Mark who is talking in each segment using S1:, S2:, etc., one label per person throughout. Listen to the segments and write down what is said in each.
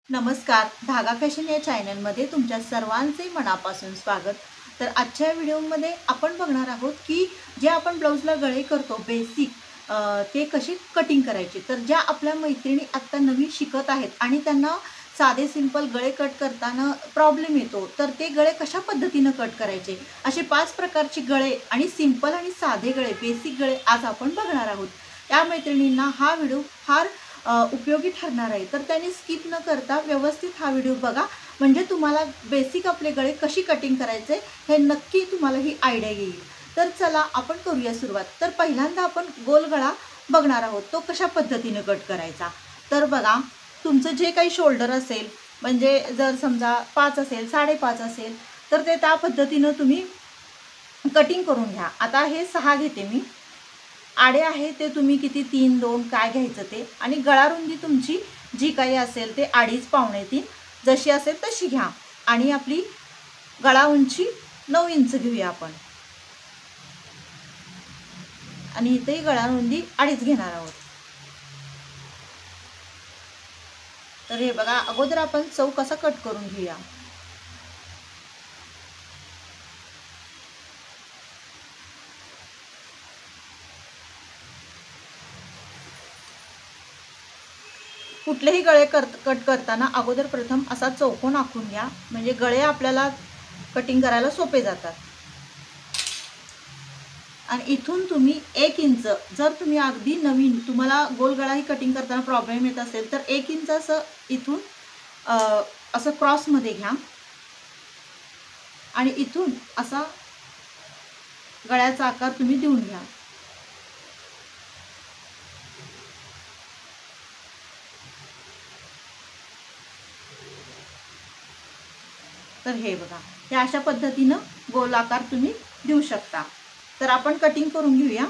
S1: नमस्कार, धागा फॅशन या चॅनलमध्ये तुमच्या सर्वांचे मनापासून स्वागत। तर आजच्या व्हिडिओमध्ये आपण बघणार आहोत की जे आपण ब्लाऊजला गळे करतो बेसिक ते कशी कटिंग करायची। तर ज्या आपल्या मैत्रिणी आता नवीन शिकत आहेत आणि त्यांना साधे सिंपल गळे कट करताना प्रॉब्लेम येतो, तर ते गळे कशा पद्धतीने कट करायचे, असे 5 प्रकारचे गळे आणि सिंपल आणि साधे गळे बेसिक गळे आज आपण बघणार आहोत। त्या मैत्रिणींना हा व्हिडिओ फार उपयोगी ठरणार आहे, तर त्यांनी स्किप न करता व्यवस्थित हा व्हिडिओ बघा, म्हणजे तुम्हाला बेसिक आपले गळे कशी कटिंग करायचे हे नक्की तुम्हाला ही आयडिया येईल। तर चला आपण करूया सुरुवात। तर पहिल्यांदा आपण गोल गळा बघणार आहोत, तो कशा पद्धतीने कट करायचा। तर बघा, तुमचं जे काही शोल्डर असेल, म्हणजे जर समजा 5 असेल 5.5 असेल तर ते त्या पद्धतीने तुम्ही कटिंग करून घ्या। आता हे 6 घेते मी, आडे आहे ते तुम्ही किती 3, 2 काय घ्यायचं ते, आणि गळा रुंदी तुमची जी काही असेल ते 2.5 पावणे 3 जशी असेल तशी घ्या, आणि आपली गळा उंची 9 इंच घेऊया आपण, आणि इथेही गळा रुंदी 2.5 घेणार आहोत। तर हे बघा, अगोदर आपण चौक कसा कट करून घेऊया। कुठलेही गळे कट करताना अगोदर प्रथम असा चौकोन आखून घ्या, म्हणजे गळे आपल्याला कटिंग करायला सोपे जातात। आणि इथून तुम्ही 1 इंच, जर तुम्ही अगदी नवीन तुम्हाला गोल गळाही कटिंग करताना प्रॉब्लेम येत असेल तर 1 इंच असं इथून असं क्रॉसमध्ये घ्या, आणि इथून असा गळ्याचा आकार तुम्ही देऊन घ्या। तर हे बघा, हे अशा पद्धतीनं गोल आकार तुम्ही देऊ शकता। तर आपण कटिंग करून घेऊया।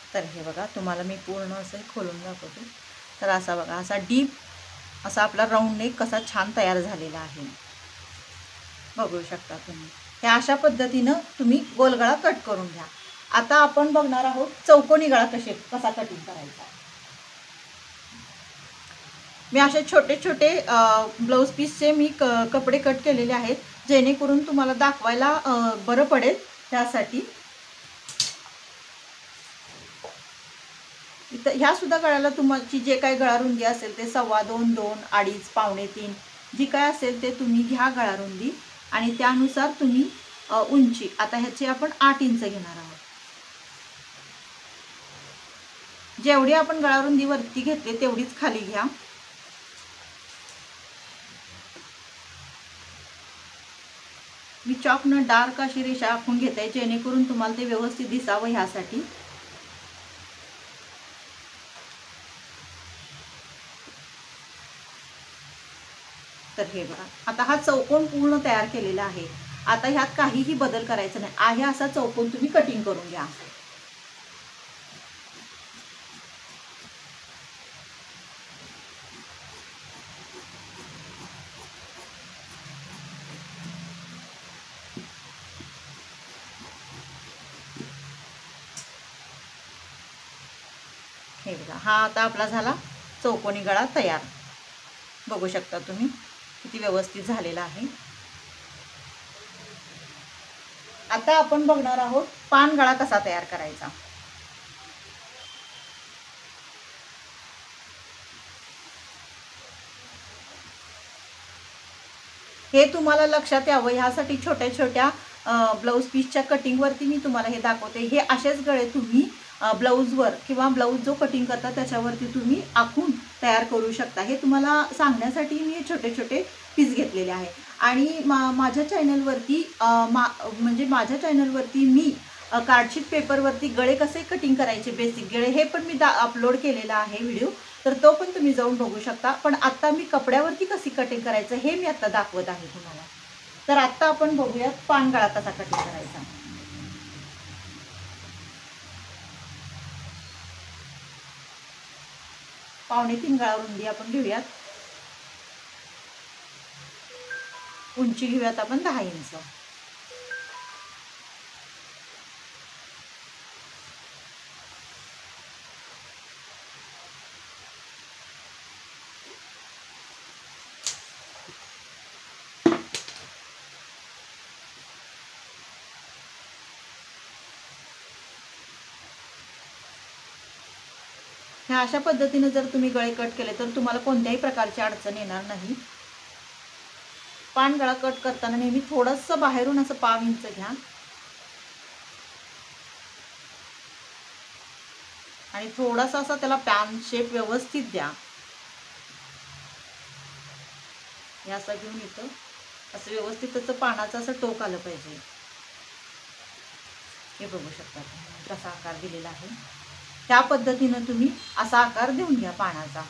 S1: तर हे बघा, तुम्हाला मी पूर्ण असं खोलून दाखवते। तर असा बघा, असा डीप असा आपला राऊंड नेक कसा छान तयार झालेला आहे, बघू शकता तुम्ही। हे अशा पद्धतीनं तुम्ही गोल गळा कट करून घ्या। आता आपण बघणार आहोत चौकोनी गळा कसा कटिंग करायचा। मी असे छोटे छोटे ब्लाऊज पीसचे मी कपडे कट केलेले आहेत, जेणेकरून तुम्हाला दाखवायला बरं पडेल त्यासाठी। इथं ह्या सुद्धा गळ्याला तुमची जे काही गळा रुंदी असेल ते 2.25, 2, 2.5, पावणे 3 जी काय असेल ते तुम्ही घ्या गळा रुंदी, आणि त्यानुसार तुम्ही उंची, आता ह्याची आपण 8 इंच घेणार आहोत। जेवढी आपण गळा रुंदी वरती घेतली तेवढीच खाली घ्या। मी चॉकनं डार्क अशी रेषा आखून घेते, जेणेकरून तुम्हाला ते व्यवस्थित दिसावं ह्यासाठी। तर हे बघा, आता हा चौकोन पूर्ण तयार केलेला आहे। आता ह्यात काहीही बदल करायचा नाही, आहे असा चौकोन तुम्ही कटिंग करून घ्या। हे बघा, हा आता आपला झाला चौकोनी गळा तयार, बघू शकता तुम्ही किती व्यवस्थित झालेला आहे। आता आपण बघणार आहोत पान गळा कसा तयार करायचा। हे तुम्हाला लक्षात यावं ह्यासाठी छोट्या छोट्या ब्लाऊज पीसच्या कटिंगवरती मी तुम्हाला हे दाखवते। हे असेच गळे तुम्ही ब्लाऊजवर किंवा ब्लाऊज जो कटिंग करता त्याच्यावरती तुम्ही आखून तयार करू शकता। हे तुम्हाला सांगण्यासाठी मी छोटे छोटे पीस घेतलेले आहे। आणि माझ्या चॅनलवरती म्हणजे माझ्या चॅनलवरती मी कार्डशीट पेपरवरती गळे कसे कटिंग करायचे बेसिक गळे हे पण मी अपलोड केलेला आहे व्हिडिओ, तर तो पण तुम्ही जाऊन बघू शकता। पण आता मी कपड्यावरती कशी कटिंग करायचं हे मी आता दाखवत आहे तुम्हाला। तर आता आपण बघूयात पानगळा कसा कटिंग करायचा. पावणे 3 गळा रुंदी आपण घेऊयात. उंची घेऊयात आपण 10 इंच. ह्या अशा पद्धतीने जर तुम्ही गळे कट केले तर तुम्हाला कोणत्याही प्रकारची अडचण येणार नाही. पानगळा कट करताना नेहमी थोडंसं बाहेरून असं पाव इंच घ्या आणि थोडासा असा त्याला पॅन शेप व्यवस्थित द्या. हे असं घेऊन इथं असं व्यवस्थित त्याचं पानाचं असं टोक आलं पाहिजे. हे बघू शकता तुम्ही कसा आकार दिलेला आहे. त्या पद्धतीनं तुम्ही असा आकार देऊन घ्या पानाचा.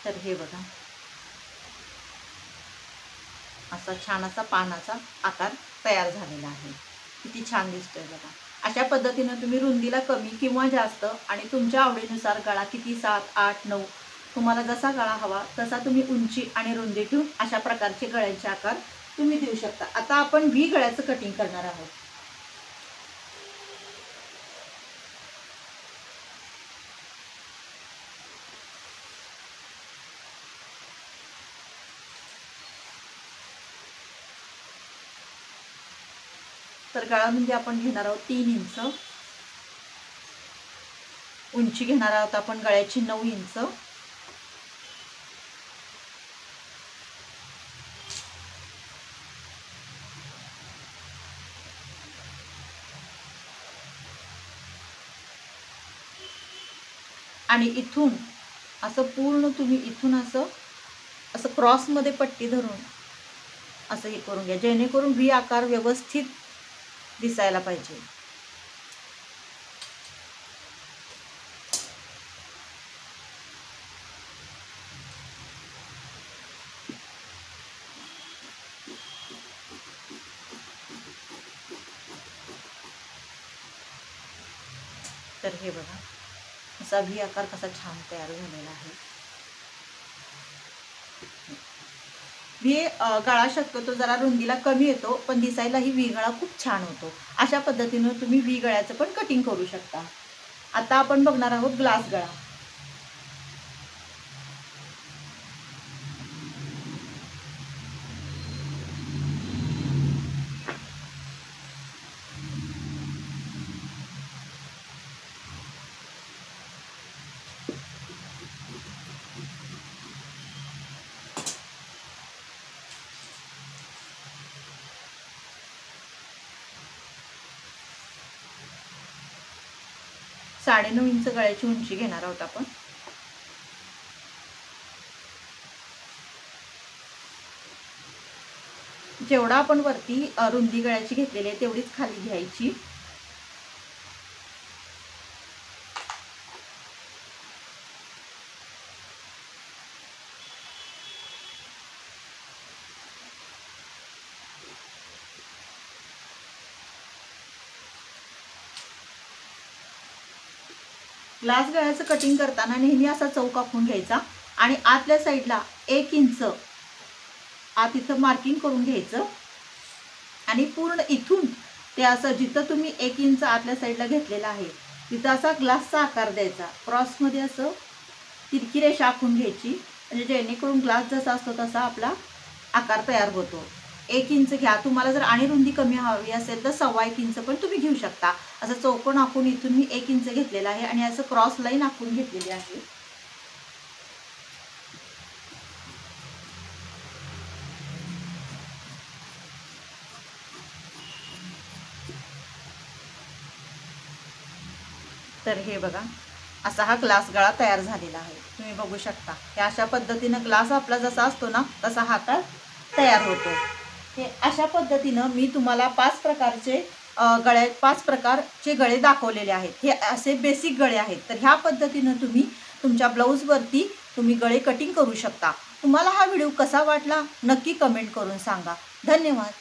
S1: तर हे बघा असा छान असा पानाचा आकार तयार झालेला आहे. किती छान दिसतोय बघा. अशा पद्धतीनं तुम्ही रुंदीला कमी किंवा जास्त आणि तुमच्या आवडीनुसार गळा किती 7, 8, 9 तुम्हाला जसा गळा हवा तसा तुम्ही उंची आणि रुंदी ठेवून अशा प्रकारचे गळ्याचे आकार तुम्ही देऊ शकता. आता आपण व्ही गळ्याचं कटिंग करणार आहोत. तर गळा म्हणजे आपण घेणार आहोत 3 इंच. उंची घेणार आहोत आपण गळ्याची 9 इंच. आणि इथून असं पूर्ण तुम्ही इथून असं असं क्रॉसमध्ये पट्टी धरून असं हे करून घ्या जेणेकरून व्ही आकार व्यवस्थित दिसायला पाहिजे. तर हे बघा असा व्ही आकार कसा छान तयार झालेला आहे. व्ही गळा शक्यतो जरा रुंदीला कमी येतो पण दिसायलाही व्ही गळा खूप छान होतो. अशा पद्धतीनं तुम्ही व्ही गळ्याचं पण कटिंग करू शकता. आता आपण बघणार आहोत ग्लास गळा. साडेनऊ इंच गळ्याची उंची घेणार आहोत आपण. जेवढा आपण वरती रुंदी गळ्याची घेतलेली आहे तेवढीच खाली घ्यायची. ग्लास गळ्याचं कटिंग करताना नेहमी असा चौक आखून घ्यायचा आणि आतल्या साईडला 1 इंच आत इथं मार्किंग करून घ्यायचं आणि पूर्ण इथून ते असं जिथं तुम्ही 1 इंच आतल्या साईडला घेतलेला आहे तिथं असा ग्लासचा आकार द्यायचा. क्रॉसमध्ये असं तिरकी रेषा आखून घ्यायची म्हणजे जेणेकरून ग्लास जसा असतो तसा आपला आकार तयार होतो. 1 इंच घ्या. तुम्हाला जर आणि रुंदी कमी हवी असेल तर 1.25 इंच पण तुम्ही घेऊ शकता. असं चौकोन आखून इथून मी 1 इंच घेतलेला आहे आणि असं क्रॉस लाईन आखून घेतलेली आहे. तर हे बघा असा हा ग्लास गळा तयार झालेला आहे. तुम्ही तुम्ही बघू शकता. हे अशा पद्धतीनं ग्लास आपला जसा असतो ना तसा हातात तयार होतो. हे अशा पद्धतीनं मी तुम्हाला 5 प्रकारचे गळे 5 प्रकारचे गळे दाखवलेले आहेत. हे असे बेसिक गळे आहेत. तर ह्या पद्धतीनं तुम्ही तुमच्या ब्लाऊजवरती तुम्ही गळे कटिंग करू शकता. तुम्हाला हा व्हिडिओ कसा वाटला नक्की कमेंट करून सांगा. धन्यवाद.